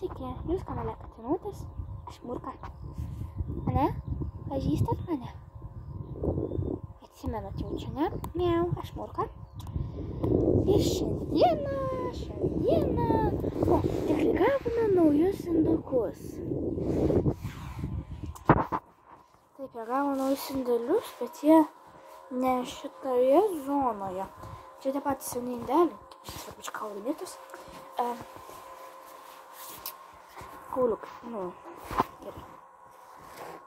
Sveiki, jūs kanale Katinutės, aš Murka. Ane? Pažįstat mane? Atsimenat jau čia, ne? Miau, aš Murka. Ir šiandieną, tikrai gavome naujus indukus. Taip, jie gavo naujus indelius, bet jie ne šitoje zonoje. Čia tie patys seni indeliai, svarbu čia kaulinėtus. Kauliukai, gerai.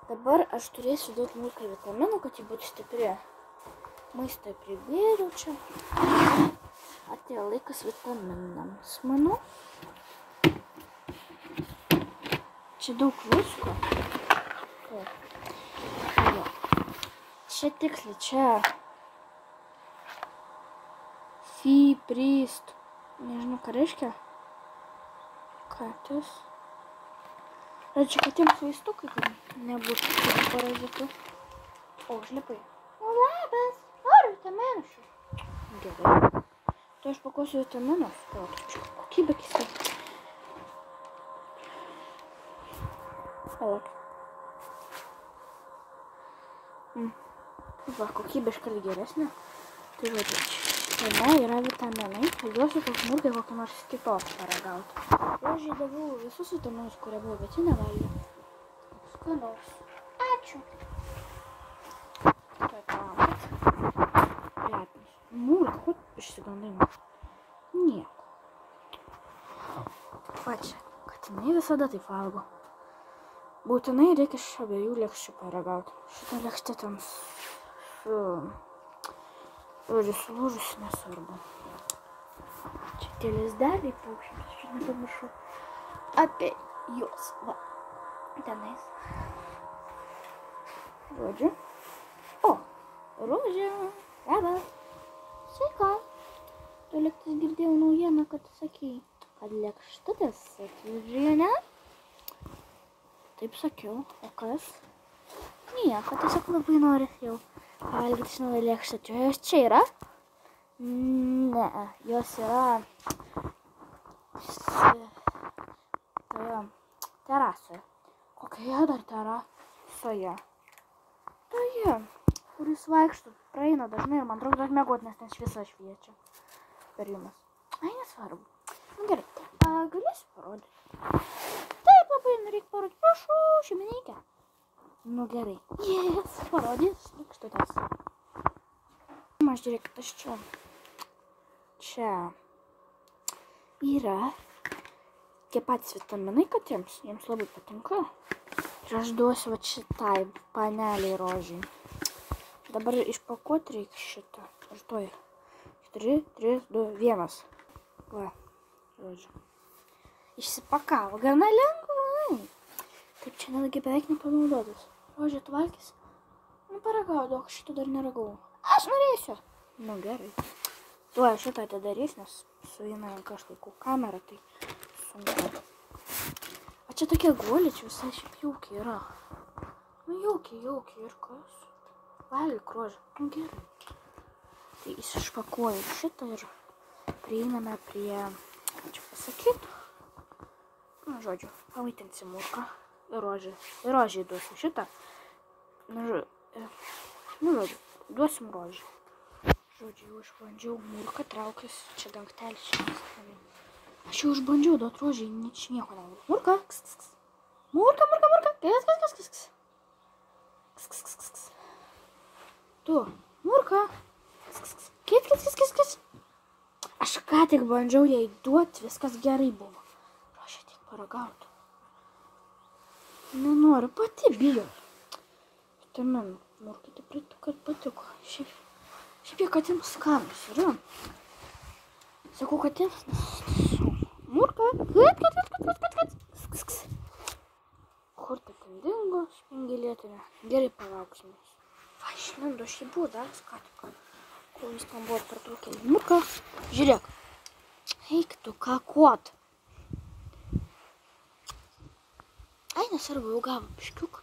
Dabar aš turėsiu duoti Murkai vitaminų, kad jį būtų stipri. Maistą pribėriau čia. Atėjo laikas vitaminams, manau. Čia daug visko. Čia tiksliai, čia fibrist. Nežinau, ką reiškia. Ką tas? Čia katiems vaistukai, kad nebūtų parazitų. O, žlipai. O, labas. Noriu vitaminų šių. Gerai. Tai aš pakuosiu vitaminus. Kokybė keista. Palauk. Va, kokybė iškart geresnė. Tai žodžiu, šiame yra vitaminai. Paduosiu Murkai kokį nors kitokį paragauti. Rožiai daviau visus vitaminus, kurie buvo, bet ji nevalgė. Skanaus. Ačiū. Tai palaukit. Prietinis. Murka, kur išsigandai? Nieko. Va čia, katinai visada taip valgo. Būtinai reikia iš abiejų lėkščių paragauti. Šitą lėkštę ten sulūžusi, nesvarbu. Čia tie lizdeliai paukščiams, aš čia nepamiršau apie juos. Va, tenais. Žodžiu. O, Rožė, labas. Sveika. Tu lėktis girdėjau naujieną, kad tu sakei, kad lėkštutės atvežė, ne? Taip sakiau. O kas? Nieko, tiesiog labai nori jau pavalgyti naują lėkštę. Jos čia yra? Ne, jos yra toje terasoje. Kokioje dar terasoje? Toje, kur jūs vaikštų, praeina dažnai ir man atrodo dar miegot, nes ten šviesa šviečia per jumis. Ai, nesvarbu. Gerai, galėsiu parodyti. Taip, labai reikia parodyti. Prašau, šeimininkė. Gerai. Yes, parodys lėkštutės. Aš žiūrėkit, aš čia yra tie patys vitaminai katėms. Jiems labai patinka. Ir aš duosiu va šitai paneliai Rožiai. Dabar išpakuoti reikia šitą. Aš duoju. 4, 3, 2, 1. Va, žodžiu. Išsipakavo gana lengvai. Taip, čia netgi beveik nepanaudotas. Rožė, tu valgys? Paragaudu, aš šito dar neragau. Aš norėsiu. Gerai. Tuo šitą atidarys, nes su viena ranka aš laikau kamerą, tai sunku. O čia tokie guoliai, čia visai šiaip jaukiai yra. Jaukiai ir kas? Valgyk, Rožė. Gerai. Tai išpakuoju šitą ir prieiname prie, čia pasakyti. Žodžiu, pamaitinsim Murką. Ir Rožiai duosiu šitą. Žodžiu, duosim Rožiai. Žodžiu, jau išbandžiau Murką, traukiasi, čia dangtelis šiandien. Aš jau išbandžiau duoti Rožiai, nieko negaliu. Murka, Murka, kis. Tu, Murka, kis. Aš ką tik bandžiau jai duoti, viskas gerai buvo. Rožiai tik paragautų. Nenoriu, pati bijo. Vitaminų. Murkai tikrai kad patiko. Šiaip jie katėms skanus yra. Sakau katėms. Murka. Kur tai ten dingo spingelėtinė? Gerai palauksim. Va, išlindo, aš jį buvo dar skatiko. Kol jis tam buvo pertraukėlį. Murka, žiūrėk. Eik tu, kakot. Ai, nesvarbu, jau gavo biškiuką.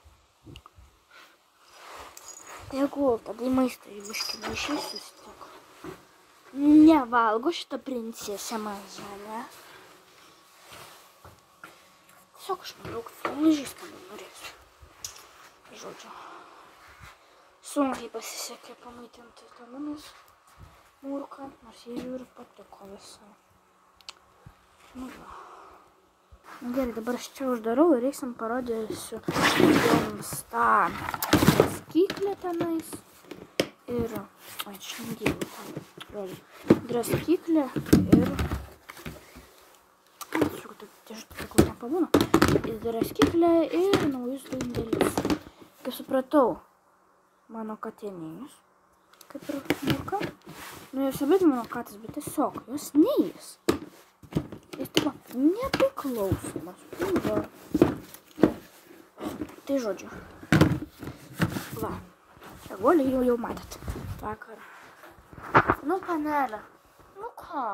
Jeigu tada į maistą į biškį maišysiu tik. Nevalgo šitą princesę mažą, ne? Tiesiog aš manau, kad lūžys, ką man norėsiu. Žodžiu. Sunkiai pasisekė pamaitinti vitaminus Mūrką, nors jie žiūri patiko visai. Nu va. Nu gerai, dabar aš čia uždarau ir eisim parodysiu jums tą draskyklę tenais. Ir, oi, čia nedėjau tam, žodžiu, draskyklę ir, tiesiog kur nepabūna, draskyklę ir naujus indėlius. Kaip supratau, mano katė neis, kaip ir Mūrka. Nu, jos abidvi mano katės, bet tiesiog jos neis. Jis tipo nepriklausomas. Tai žodžiu. Va. Čia guli jau matėt. Vakar. Nu, panelė. Nu ką?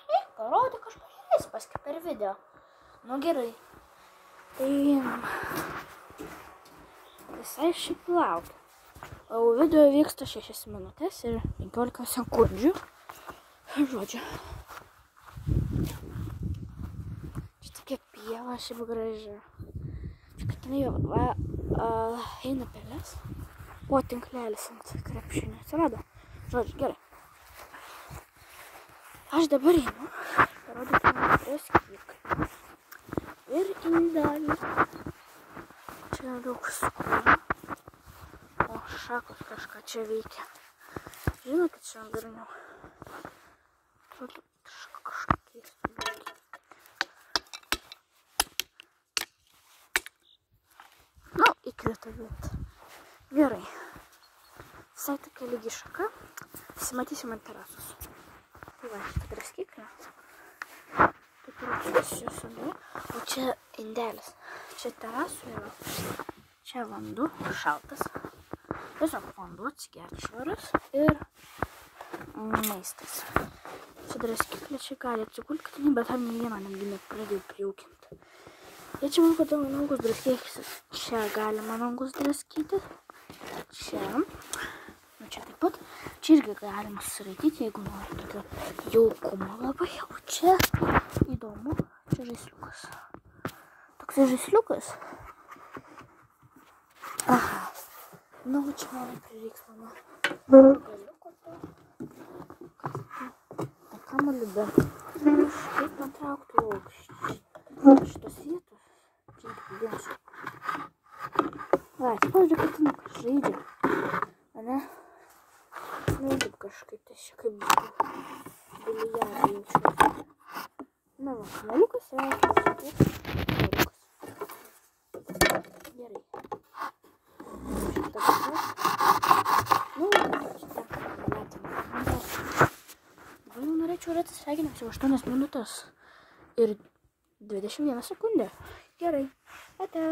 Eik, parodė kažką paskui per video. Nu, gerai. Tai visai šiaip laukia. O video vyksta 6 minutės ir 15 sekundžių. Žodžiu. Čia tokia pieva šiaip graži. Čia kad tenai eina pelės. O tinklelis ant krepšinio atsirado. Žodžiu, gerai. Aš dabar einu. Parodyti man draskyklę. Ir indėlį. Čia daug skūrų. O šakos kažką čia veikia. Žinokit, čia garniau. Kažką keistų veikia. Nu, įkrito, bet gerai. Visai tokia lygi šaka. Pasimatysim ant terasos. Tai va, šitą draskyklę. Taip ir čia sudėjau. O čia indėlis. Čia terasų yra. Čia vanduo, šaltas. Tiesiog vanduo, atsigerti švarus ir maistas. Čia draskyklė, čia gali atsigulti, bet tam nei vieną netgi nepradėjau prijaukinti. Ir čia man kodėl manangus draskytis. Čia galima manangus draskyti. Čia. Nu čia taip pat. Čia irgi galima susiraityti, jeigu nori tokio jaukumo labai. O čia įdomu. Čia žaisliukas. Toks žaisliukas. Aha. Nu, čia man prireiks mano galiuko to. O kamuolį be. Kaip patraukti aukštį. Šitos vietos. Čia pridėsiu. Va, čia pavyzdžiui, katinukas žaidžia. Ane? Nu, taip kažkaip tiesiog kaip bilijardą jaučiuosi. Na va, kamuoliukas yra. Kamuoliukas. Gerai. Dabar jau norėčiau ir atsisveikinti jau 8 minutės ir 21 sekundė. Gerai. Ate.